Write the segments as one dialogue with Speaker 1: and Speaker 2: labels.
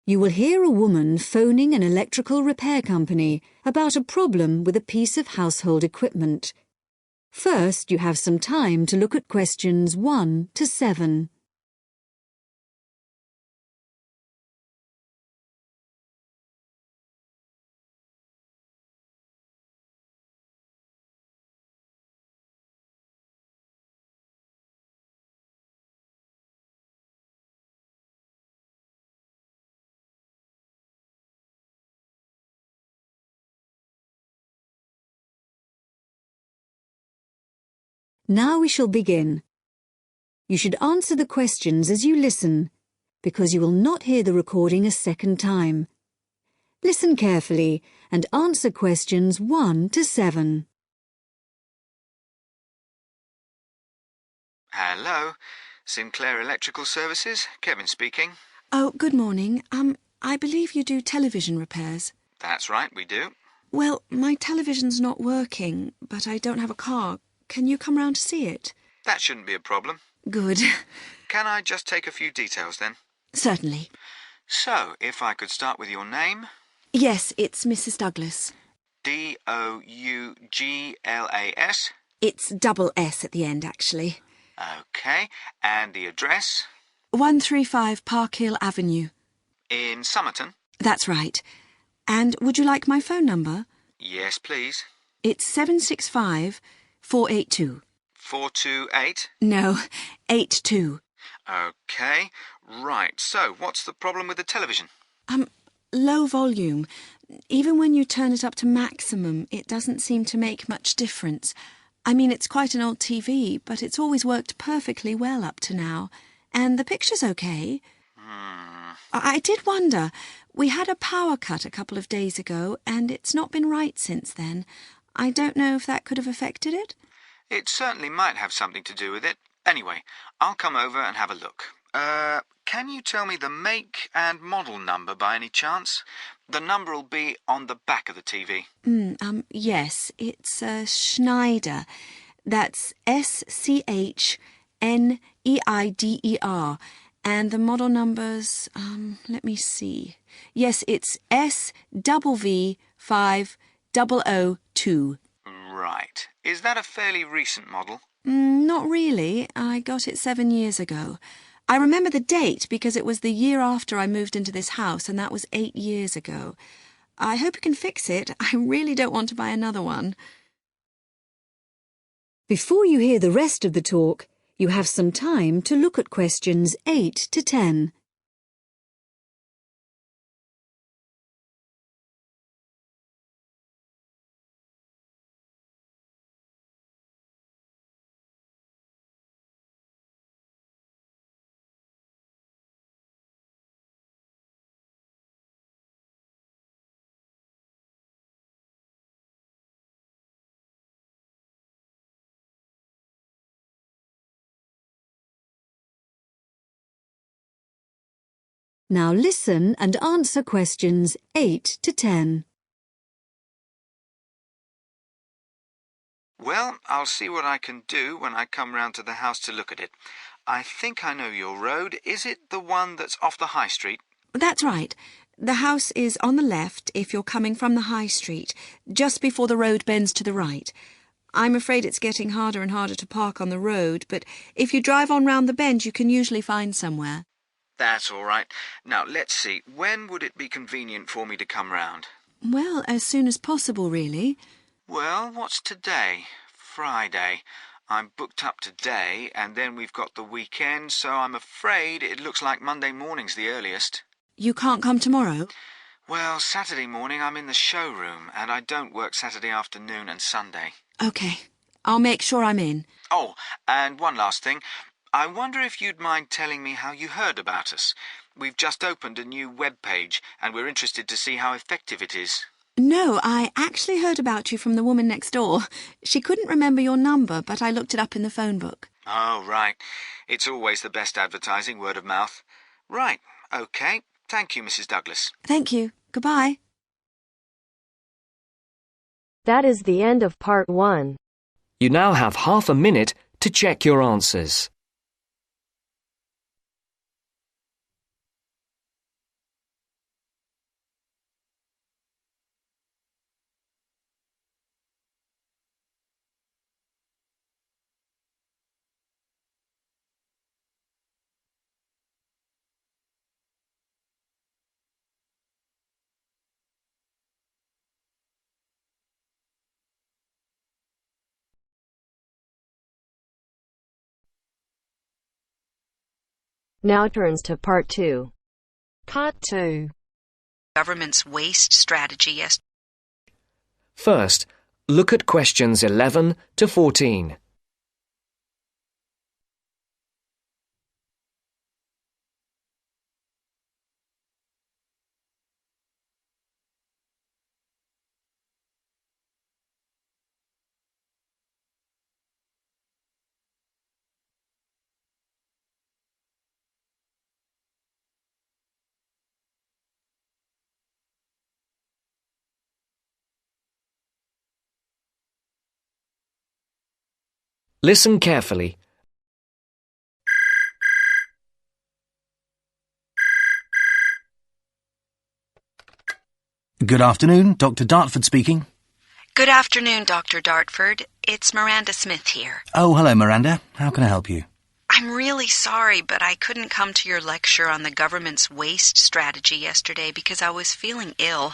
Speaker 1: You will hear a woman phoning an electrical repair company about a problem with a piece of household equipment. First, you have some time to look at questions 1 to 7. Now we shall begin. You should answer the questions as you listen, because you will not hear the recording a second time. Listen carefully and answer questions 1 to 7.
Speaker 2: Hello, Sinclair Electrical Services, Kevin speaking.
Speaker 3: Oh, good morning. I believe you do television repairs.
Speaker 2: That's right, we do.
Speaker 3: Well, my television's not working, but I don't have a car. Can you come round to see it?
Speaker 2: That shouldn't be a problem.
Speaker 3: Good.
Speaker 2: Can I just take a few details then?
Speaker 3: Certainly.
Speaker 2: So, if I could start with your name?
Speaker 3: Yes, it's Mrs. Douglas.
Speaker 2: Douglas?
Speaker 3: It's double S at the end, actually.
Speaker 2: OK, and the address?
Speaker 3: 135 Park Hill Avenue.
Speaker 2: In Somerton?
Speaker 3: That's right. And would you like my phone number?
Speaker 2: Yes, please.
Speaker 3: It's 765-482.
Speaker 2: 428?
Speaker 3: No, 82.
Speaker 2: OK, right. So, what's the problem with the television?
Speaker 3: Low volume. Even when you turn it up to maximum, it doesn't seem to make much difference. I mean, it's quite an old TV, but it's always worked perfectly well up to now. And the picture's OK. I did wonder. We had a power cut a couple of days ago, and it's not been right since then. I don't know if that could have affected it.
Speaker 2: It certainly might have something to do with it. Anyway, I'll come over and have a look. Can you tell me the make and model number by any chance? The number will be on the back of the TV.
Speaker 3: Yes, it's Schneider. That's Schneider. And the model number's, let me see. Yes, it's SVV5002.
Speaker 2: Right. Is that a fairly recent model?
Speaker 3: Not really. I got it 7 years ago. I remember the date because it was the year after I moved into this house, and that was 8 years ago. I hope you can fix it. I really don't want to buy another one.
Speaker 1: Before you hear the rest of the talk, you have some time to look at questions 8 to 10. Now listen and answer questions 8 to 10.
Speaker 2: Well, I'll see what I can do when I come round to the house to look at it. I think I know your road. Is it the one that's off the high street?
Speaker 3: That's right. The house is on the left if you're coming from the high street, just before the road bends to the right. I'm afraid it's getting harder and harder to park on the road, but if you drive on round the bend, you can usually find somewhere.
Speaker 2: That's all right. Now, let's see. When would it be convenient for me to come round?
Speaker 3: Well, as soon as possible, really.
Speaker 2: Well, what's today? Friday. I'm booked up today, and then we've got the weekend, so I'm afraid it looks like Monday morning's the earliest.
Speaker 3: You can't come tomorrow?
Speaker 2: Well, Saturday morning I'm in the showroom, and I don't work Saturday afternoon and Sunday.
Speaker 3: OK. I'll make sure I'm in.
Speaker 2: Oh, and one last thing. I wonder if you'd mind telling me how you heard about us. We've just opened a new web page, and we're interested to see how effective it is.
Speaker 3: No, I actually heard about you from the woman next door. She couldn't remember your number, but I looked it up in the phone book.
Speaker 2: Oh, right. It's always the best advertising, word of mouth. Right, OK. Thank you, Mrs. Douglas.
Speaker 3: Thank you. Goodbye.
Speaker 4: That is the end of part 1.
Speaker 5: You now have half a minute to check your answers.
Speaker 4: Now turns to Part 2.
Speaker 6: Part 2.
Speaker 7: Government's waste strategy yesterday.
Speaker 5: First, look at questions 11 to 14. Listen carefully.
Speaker 8: Good afternoon, Dr. Dartford speaking.
Speaker 7: Good afternoon, Dr. Dartford. It's Miranda Smith here.
Speaker 8: Oh, hello, Miranda. How can I help you?
Speaker 7: I'm really sorry, but I couldn't come to your lecture on the government's waste strategy yesterday because I was feeling ill.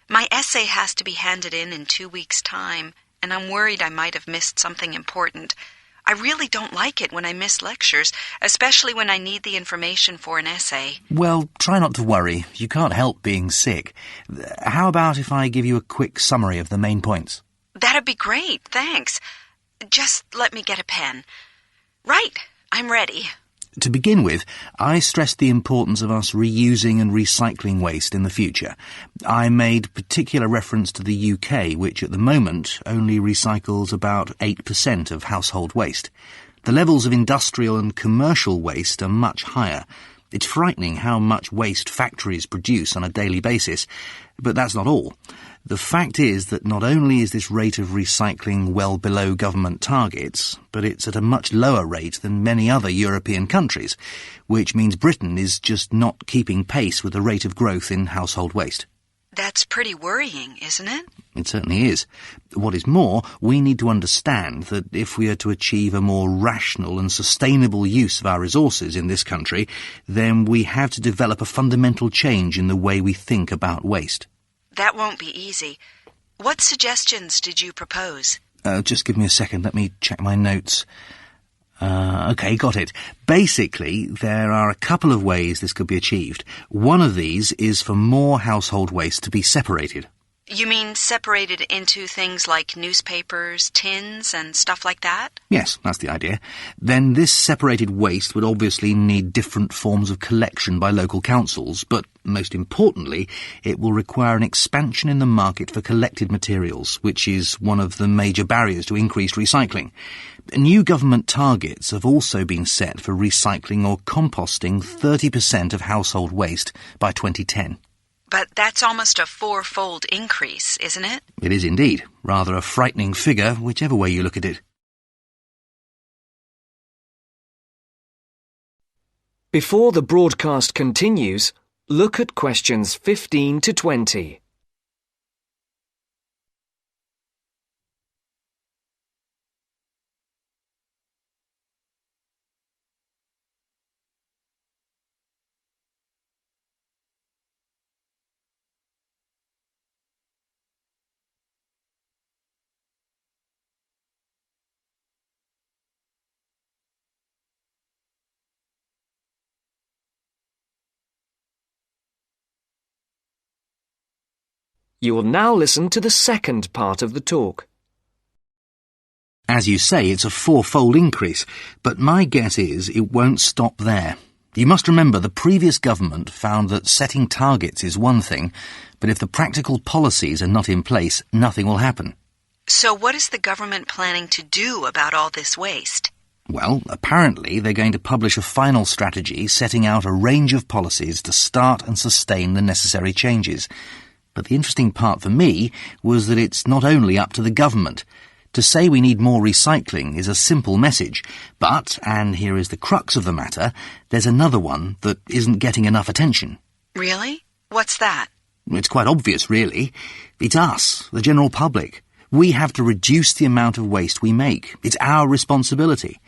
Speaker 7: My essay has to be handed in 2 weeks' time, and I'm worried I might have missed something important. I really don't like it when I miss lectures, especially when I need the information for an essay.
Speaker 8: Well, try not to worry. You can't help being sick. How about if I give you a quick summary of the main points?
Speaker 7: That'd be great, thanks. Just let me get a pen. Right, I'm ready.
Speaker 8: To begin with, I stressed the importance of us reusing and recycling waste in the future. I made particular reference to the UK, which at the moment only recycles about 8% of household waste. The levels of industrial and commercial waste are much higher. It's frightening how much waste factories produce on a daily basis, but that's not all. The fact is that not only is this rate of recycling well below government targets, but it's at a much lower rate than many other European countries, which means Britain is just not keeping pace with the rate of growth in household waste.
Speaker 7: That's pretty worrying, isn't it?
Speaker 8: It certainly is. What is more, we need to understand that if we are to achieve a more rational and sustainable use of our resources in this country, then we have to develop a fundamental change in the way we think about waste.
Speaker 7: That won't be easy. What suggestions did you propose?
Speaker 8: Just give me a second. Let me check my notes. OK, got it. Basically, there are a couple of ways this could be achieved. One of these is for more household waste to be separated.
Speaker 7: You mean separated into things like newspapers, tins, and stuff like that?
Speaker 8: Yes, that's the idea. Then this separated waste would obviously need different forms of collection by local councils, but most importantly, it will require an expansion in the market for collected materials, which is one of the major barriers to increased recycling. New government targets have also been set for recycling or composting 30% of household waste by 2010.
Speaker 7: But that's almost a 4-fold increase, isn't it?
Speaker 8: It is indeed. Rather a frightening figure, whichever way you look at it.
Speaker 5: Before the broadcast continues, look at questions 15 to 20. You will now listen to the second part of the talk.
Speaker 8: As you say, it's a 4-fold increase, but my guess is it won't stop there. You must remember the previous government found that setting targets is one thing, but if the practical policies are not in place, nothing will happen.
Speaker 7: So what is the government planning to do about all this waste?
Speaker 8: Well, apparently they're going to publish a final strategy setting out a range of policies to start and sustain the necessary changes. But the interesting part for me was that it's not only up to the government. To say we need more recycling is a simple message, but, and here is the crux of the matter, there's another one that isn't getting enough attention.
Speaker 7: Really? What's that?
Speaker 8: It's quite obvious, really. It's us, the general public. We have to reduce the amount of waste we make. It's our responsibility.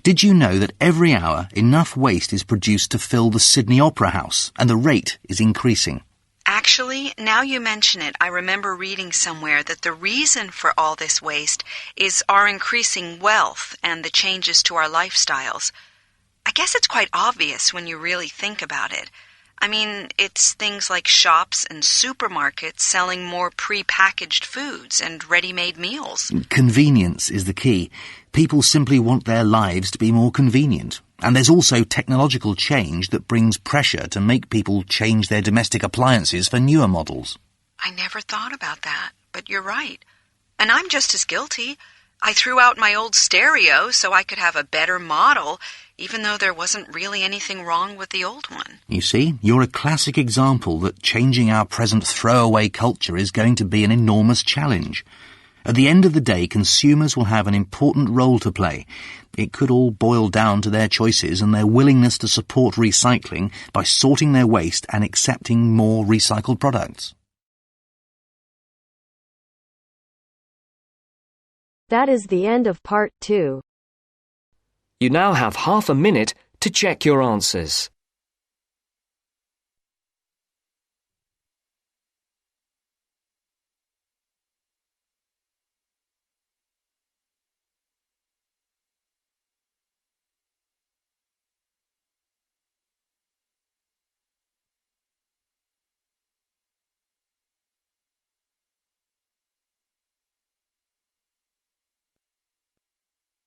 Speaker 8: Did you know that every hour enough waste is produced to fill the Sydney Opera House, and the rate is increasing?
Speaker 7: Actually, now you mention it, I remember reading somewhere that the reason for all this waste is our increasing wealth and the changes to our lifestyles. I guess it's quite obvious when you really think about it. I mean, it's things like shops and supermarkets selling more pre-packaged foods and ready-made meals.
Speaker 8: Convenience is the key. People simply want their lives to be more convenient. And there's also technological change that brings pressure to make people change their domestic appliances for newer models.
Speaker 7: I never thought about that, but you're right. And I'm just as guilty. I threw out my old stereo so I could have a better model, even though there wasn't really anything wrong with the old one.
Speaker 8: You see, you're a classic example that changing our present throwaway culture is going to be an enormous challenge. At the end of the day, consumers will have an important role to play. It could all boil down to their choices and their willingness to support recycling by sorting their waste and accepting more recycled products.
Speaker 4: That is the end of part 2.
Speaker 5: You now have half a minute to check your answers.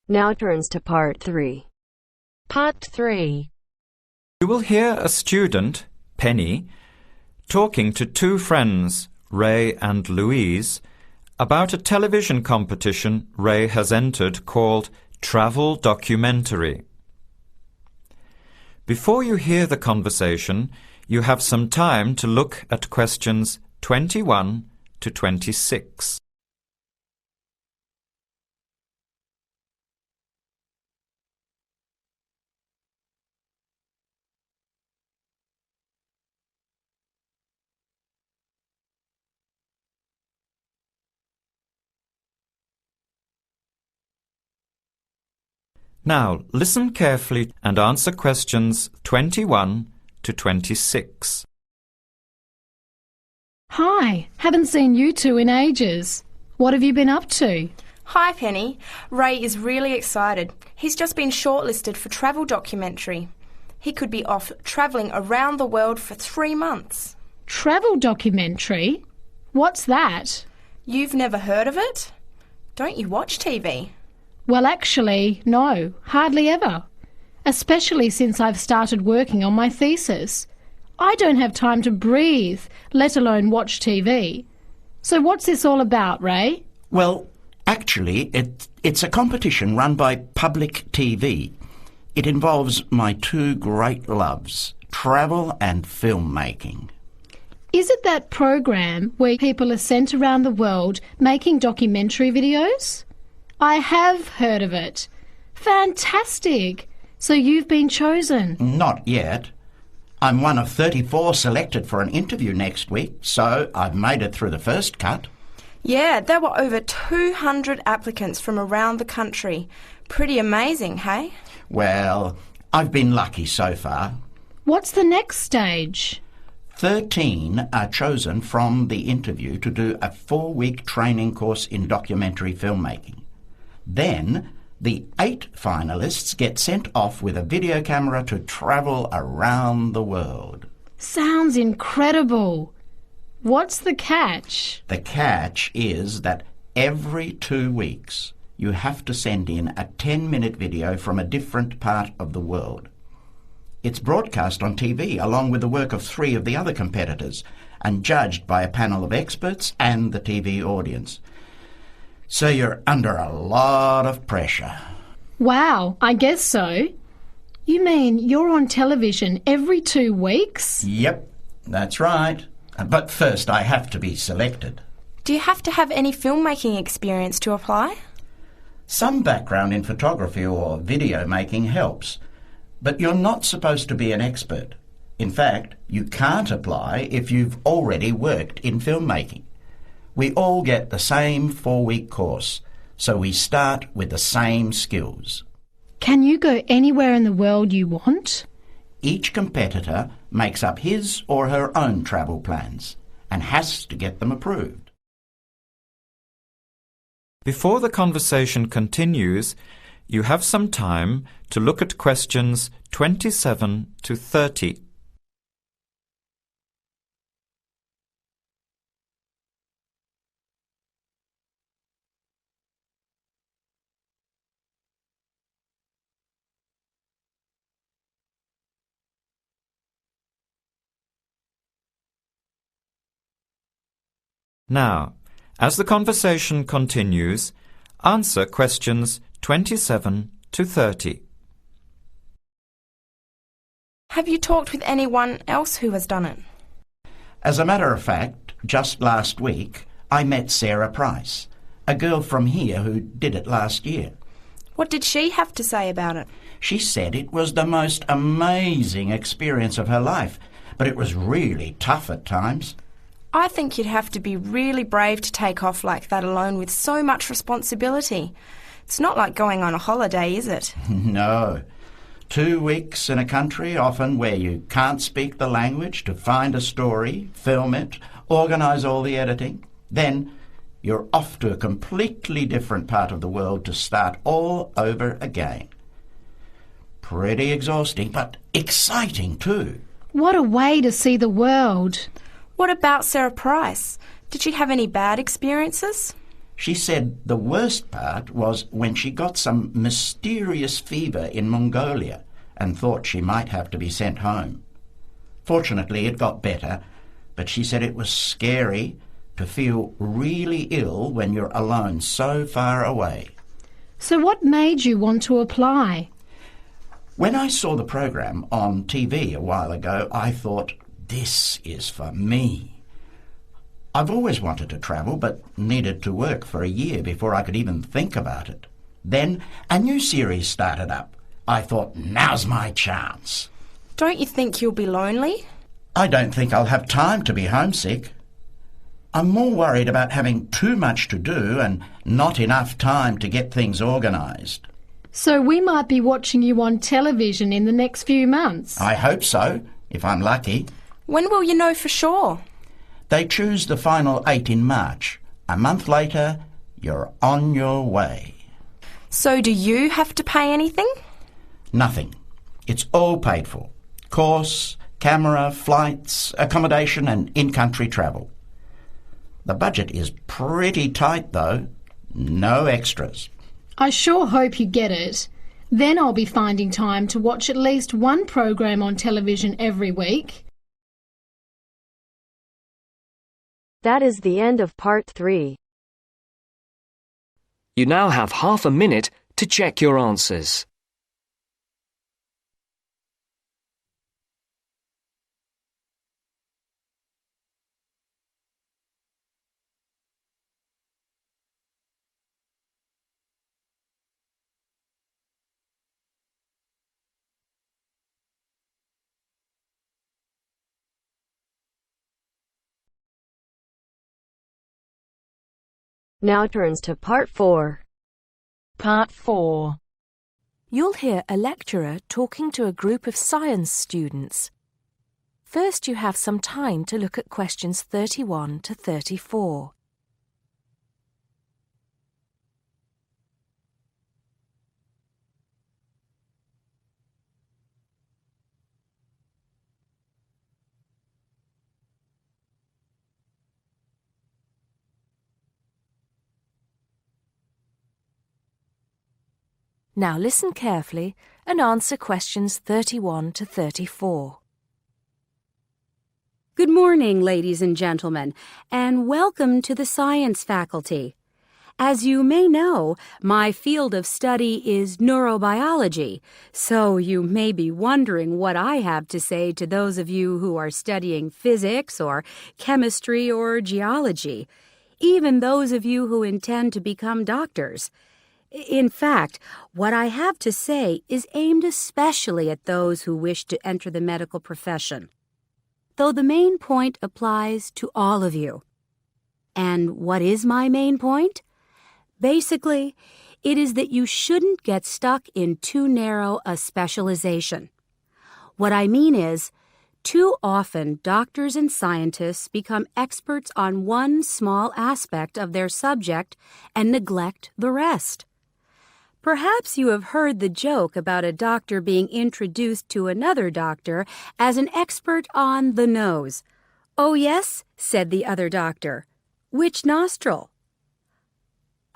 Speaker 4: Now turns to part 3.
Speaker 6: Part 3.
Speaker 9: You will hear a student, Penny, talking to two friends, Ray and Louise, about a television competition Ray has entered called Travel Documentary. Before you hear the conversation, you have some time to look at questions 21 to 26. Now, listen carefully and answer questions 21 to 26.
Speaker 6: Hi, haven't seen you two in ages. What have you been up to?
Speaker 10: Hi, Penny. Ray is really excited. He's just been shortlisted for Travel Documentary. He could be off travelling around the world for 3 months.
Speaker 6: Travel Documentary? What's that?
Speaker 10: You've never heard of it? Don't you watch TV?
Speaker 6: Well, actually, no, hardly ever. Especially since I've started working on my thesis. I don't have time to breathe, let alone watch TV. So what's this all about, Ray?
Speaker 11: Well, actually, it's a competition run by public TV. It involves my two great loves, travel and filmmaking.
Speaker 6: Is it that program where people are sent around the world making documentary videos? I have heard of it. Fantastic! So you've been chosen?
Speaker 11: Not yet. I'm one of 34 selected for an interview next week, so I've made it through the first cut.
Speaker 10: Yeah, there were over 200 applicants from around the country. Pretty amazing, hey?
Speaker 11: Well, I've been lucky so far.
Speaker 6: What's the next stage?
Speaker 11: 13 are chosen from the interview to do a 4-week training course in documentary filmmaking. Then, the 8 finalists get sent off with a video camera to travel around the world.
Speaker 6: Sounds incredible. What's the catch?
Speaker 11: The catch is that every 2 weeks you have to send in a 10-minute video from a different part of the world. It's broadcast on TV along with the work of 3 of the other competitors and judged by a panel of experts and the TV audience. So you're under a lot of pressure.
Speaker 6: Wow, I guess so. You mean you're on television every 2 weeks?
Speaker 11: Yep, that's right. But first I have to be selected.
Speaker 10: Do you have to have any filmmaking experience to apply?
Speaker 11: Some background in photography or video making helps, but you're not supposed to be an expert. In fact, you can't apply if you've already worked in filmmaking. We all get the same 4-week course, so we start with the same skills.
Speaker 6: Can you go anywhere in the world you want?
Speaker 11: Each competitor makes up his or her own travel plans and has to get them approved.
Speaker 9: Before the conversation continues, you have some time to look at questions 27 to 30. Now, as the conversation continues, answer questions 27 to 30.
Speaker 10: Have you talked with anyone else who has done it?
Speaker 11: As a matter of fact, just last week, I met Sarah Price, a girl from here who did it last year.
Speaker 10: What did she have to say about it?
Speaker 11: She said it was the most amazing experience of her life, but it was really tough at times.
Speaker 10: I think you'd have to be really brave to take off like that alone with so much responsibility. It's not like going on a holiday, is it?
Speaker 11: No. 2 weeks in a country often where you can't speak the language to find a story, film it, organise all the editing. Then you're off to a completely different part of the world to start all over again. Pretty exhausting, but exciting too.
Speaker 6: What a way to see the world.
Speaker 10: What about Sarah Price? Did she have any bad experiences?
Speaker 11: She said the worst part was when she got some mysterious fever in Mongolia and thought she might have to be sent home. Fortunately, it got better, but she said it was scary to feel really ill when you're alone so far away.
Speaker 6: So what made you want to apply?
Speaker 11: When I saw the program on TV a while ago, I thought, this is for me. I've always wanted to travel, but needed to work for a year before I could even think about it. Then a new series started up. I thought, now's my chance.
Speaker 10: Don't you think you'll be lonely?
Speaker 11: I don't think I'll have time to be homesick. I'm more worried about having too much to do and not enough time to get things organised.
Speaker 6: So we might be watching you on television in the next few months.
Speaker 11: I hope so, if I'm lucky.
Speaker 10: When will you know for sure?
Speaker 11: They choose the final 8 in March. A month later, you're on your way.
Speaker 10: So do you have to pay anything?
Speaker 11: Nothing. It's all paid for. Course, camera, flights, accommodation and in-country travel. The budget is pretty tight though. No extras.
Speaker 6: I sure hope you get it. Then I'll be finding time to watch at least one program on television every week.
Speaker 4: That is the end of part 3.
Speaker 5: You now have half a minute to check your answers.
Speaker 4: Now turns to part 4.
Speaker 12: Part 4.
Speaker 13: You'll hear a lecturer talking to a group of science students. First, you have some time to look at questions 31 to 34. Now listen carefully and answer questions 31 to 34.
Speaker 14: Good morning, ladies and gentlemen, and welcome to the Science Faculty. As you may know, my field of study is neurobiology, so you may be wondering what I have to say to those of you who are studying physics or chemistry or geology, even those of you who intend to become doctors. In fact, what I have to say is aimed especially at those who wish to enter the medical profession, though the main point applies to all of you. And what is my main point? Basically, it is that you shouldn't get stuck in too narrow a specialization. What I mean is, too often doctors and scientists become experts on one small aspect of their subject and neglect the rest. Perhaps you have heard the joke about a doctor being introduced to another doctor as an expert on the nose. "Oh, yes," said the other doctor. "Which nostril?"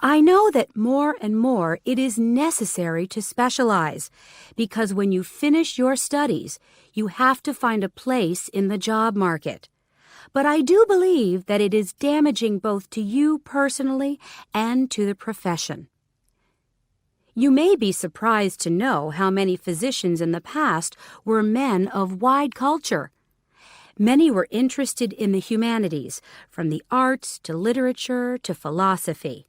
Speaker 14: I know that more and more it is necessary to specialize, because when you finish your studies, you have to find a place in the job market. But I do believe that it is damaging both to you personally and to the profession. You may be surprised to know how many physicians in the past were men of wide culture. Many were interested in the humanities, from the arts to literature to philosophy.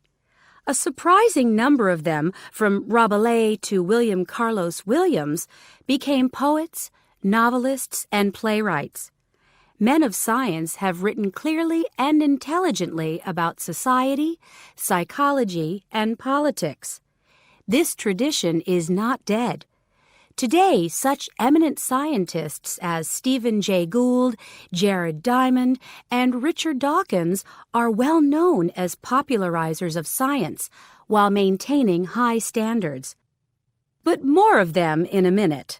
Speaker 14: A surprising number of them, from Rabelais to William Carlos Williams, became poets, novelists, and playwrights. Men of science have written clearly and intelligently about society, psychology, and politics. This tradition is not dead. Today, such eminent scientists as Stephen Jay Gould, Jared Diamond, and Richard Dawkins are well known as popularizers of science while maintaining high standards. But more of them in a minute.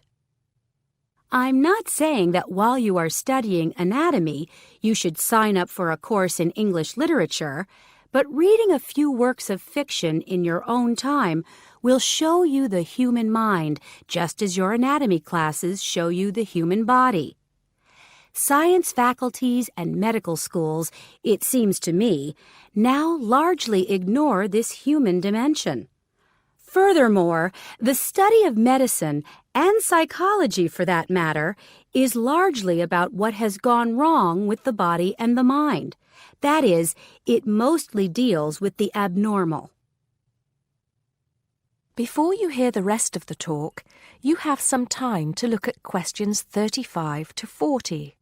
Speaker 14: I'm not saying that while you are studying anatomy, you should sign up for a course in English literature, but reading a few works of fiction in your own time will show you the human mind, just as your anatomy classes show you the human body. Science faculties and medical schools, it seems to me, now largely ignore this human dimension. Furthermore, the study of medicine, and psychology for that matter, is largely about what has gone wrong with the body and the mind. That is, it mostly deals with the abnormal.
Speaker 13: Before you hear the rest of the talk, you have some time to look at questions 35 to 40.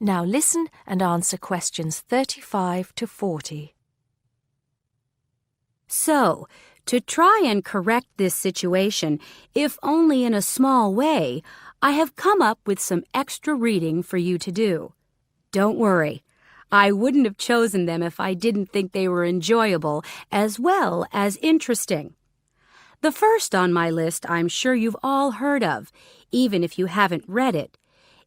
Speaker 13: Now listen and answer questions 35 to 40.
Speaker 14: So, to try and correct this situation, if only in a small way, I have come up with some extra reading for you to do. Don't worry, I wouldn't have chosen them if I didn't think they were enjoyable as well as interesting. The first on my list I'm sure you've all heard of, even if you haven't read it.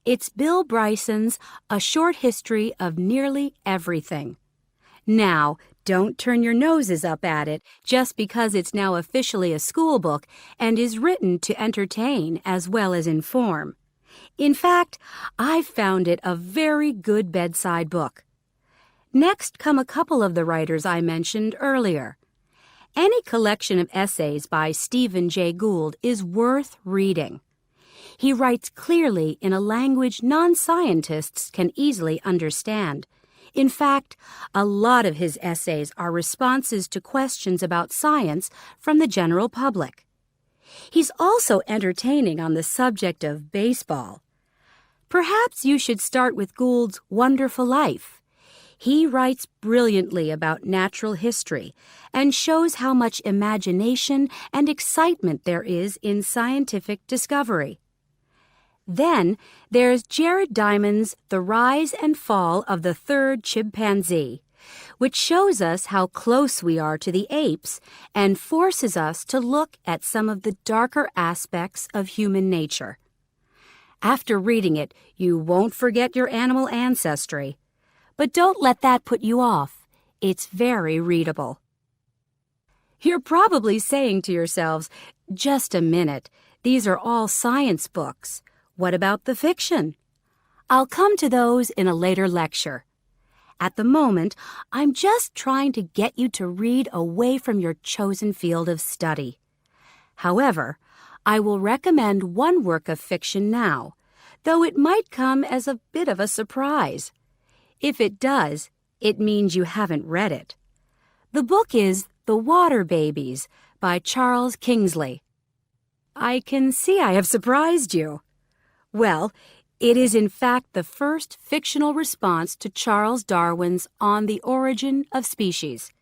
Speaker 14: It's Bill Bryson's A Short History of Nearly Everything. Now, don't turn your noses up at it just because it's now officially a school book and is written to entertain as well as inform. In fact, I've found it a very good bedside book. Next come a couple of the writers I mentioned earlier. Any collection of essays by Stephen Jay Gould is worth reading. He writes clearly in a language non-scientists can easily understand. In fact, a lot of his essays are responses to questions about science from the general public. He's also entertaining on the subject of baseball. Perhaps you should start with Gould's Wonderful Life. He writes brilliantly about natural history and shows how much imagination and excitement there is in scientific discovery. Then there's Jared Diamond's The Rise and Fall of the Third Chimpanzee, which shows us how close we are to the apes and forces us to look at some of the darker aspects of human nature. After reading it, you won't forget your animal ancestry. But don't let that put you off. It's very readable. You're probably saying to yourselves, just a minute, these are all science books. What about the fiction? I'll come to those in a later lecture. At the moment, I'm just trying to get you to read away from your chosen field of study. However, I will recommend one work of fiction now, though it might come as a bit of a surprise. If it does, it means you haven't read it. The book is The Water Babies by Charles Kingsley. I can see I have surprised you. Well, It is in fact the first fictional response to Charles Darwin's On the Origin of Species.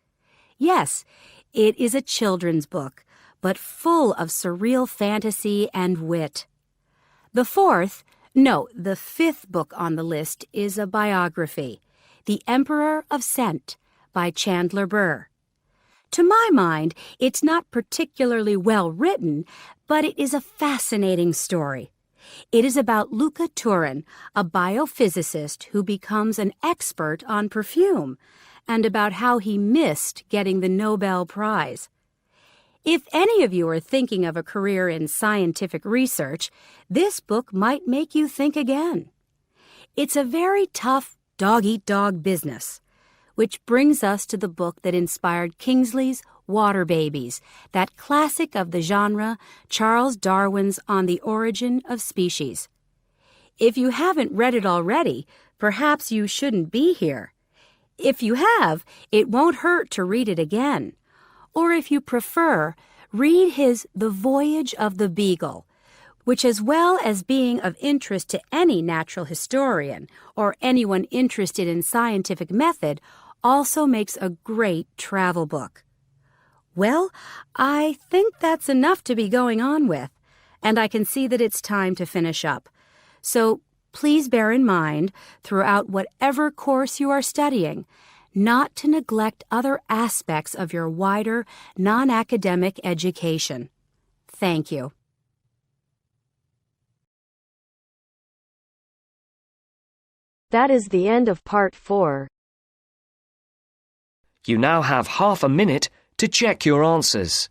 Speaker 14: Yes, it is a children's book, but full of surreal fantasy and wit. The fifth book on the list is a biography, The Emperor of Scent by Chandler Burr. To my mind, it's not particularly well written, but it is a fascinating story. It is about Luca Turin, a biophysicist who becomes an expert on perfume, and about how he missed getting the Nobel Prize. If any of you are thinking of a career in scientific research, this book might make you think again. It's a very tough dog-eat-dog business, which brings us to the book that inspired Kingsley's Water Babies, that classic of the genre, Charles Darwin's On the Origin of Species. If you haven't read it already, perhaps you shouldn't be here. If you have, it won't hurt to read it again. Or if you prefer, read his The Voyage of the Beagle, which, as well as being of interest to any natural historian or anyone interested in scientific method, also makes a great travel book. Well, I think that's enough to be going on with, and I can see that it's time to finish up. So please bear in mind, throughout whatever course you are studying, not to neglect other aspects of your wider, non-academic education. Thank you.
Speaker 4: That is the end of Part 4.
Speaker 5: You now have half a minute to check your answers.